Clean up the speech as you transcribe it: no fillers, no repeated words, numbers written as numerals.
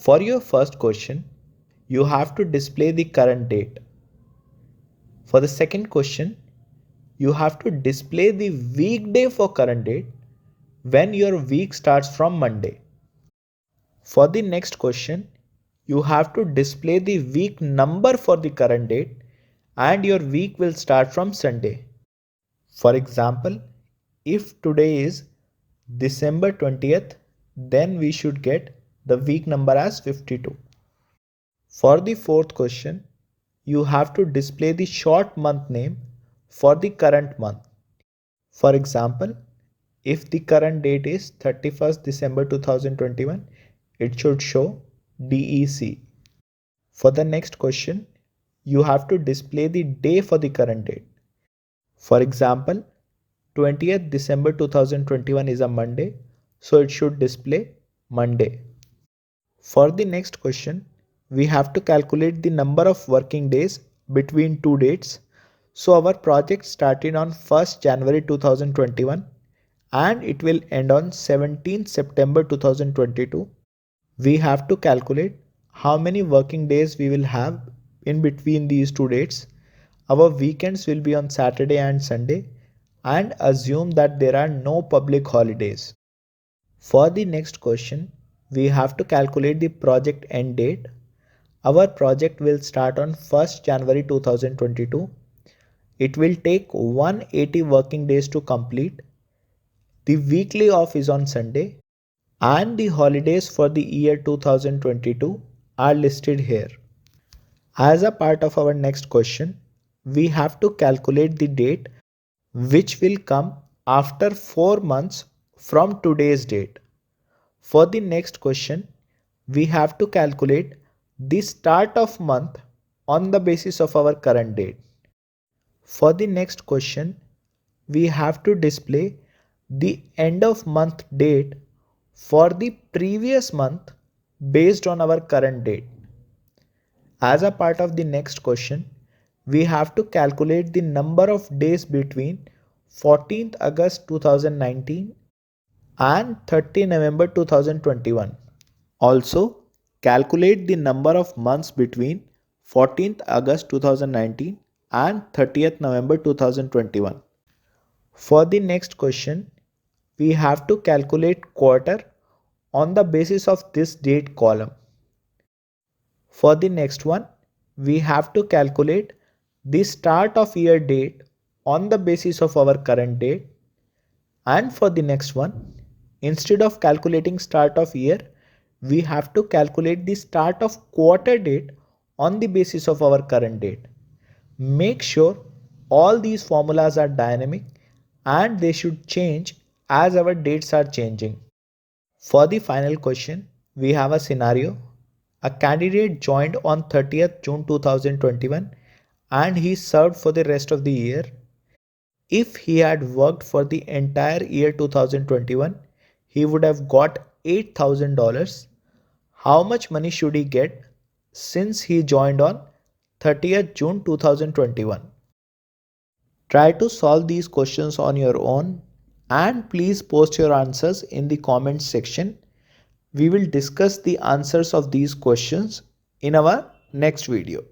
For your first question, you have to display the current date. For the second question, you have to display the weekday for current date when your week starts from Monday. For the next question, you have to display the week number for the current date and your week will start from Sunday. For example, if today is December 20th, then we should get the week number as 52. For the fourth question, you have to display the short month name for the current month. For example, if the current date is 31st December 2021, it should show DEC. For the next question, you have to display the day for the current date. For example, 20th December 2021 is a Monday, so it should display Monday. For the next question, we have to calculate the number of working days between two dates. So our project started on 1st January 2021 and it will end on 17th September 2022. We have to calculate how many working days we will have in between these two dates. Our weekends will be on Saturday and Sunday and assume that there are no public holidays. For the next question, we have to calculate the project end date. Our project will start on 1st January 2022. It will take 180 working days to complete. The weekly off is on Sunday and the holidays for the year 2022 are listed here. As a part of our next question, we have to calculate the date which will come after 4 months from today's date. For the next question, we have to calculate the start of month on the basis of our current date. For the next question, we have to display the end of month date for the previous month based on our current date. As a part of the next question, we have to calculate the number of days between 14th August 2019 and 30 November 2021. Also, calculate the number of months between 14th August 2019 and 30th November 2021. For the next question, we have to calculate quarter on the basis of this date column. For the next one, we have to calculate the start of year date on the basis of our current date. And for the next one, instead of calculating start of year, we have to calculate the start of quarter date on the basis of our current date. Make sure all these formulas are dynamic and they should change as our dates are changing. For the final question, we have a scenario. A candidate joined on 30th June 2021 and he served for the rest of the year. If he had worked for the entire year 2021, he would have got $8,000. How much money should he get since he joined on 30th June 2021? Try to solve these questions on your own and please post your answers in the comments section. We will discuss the answers of these questions in our next video.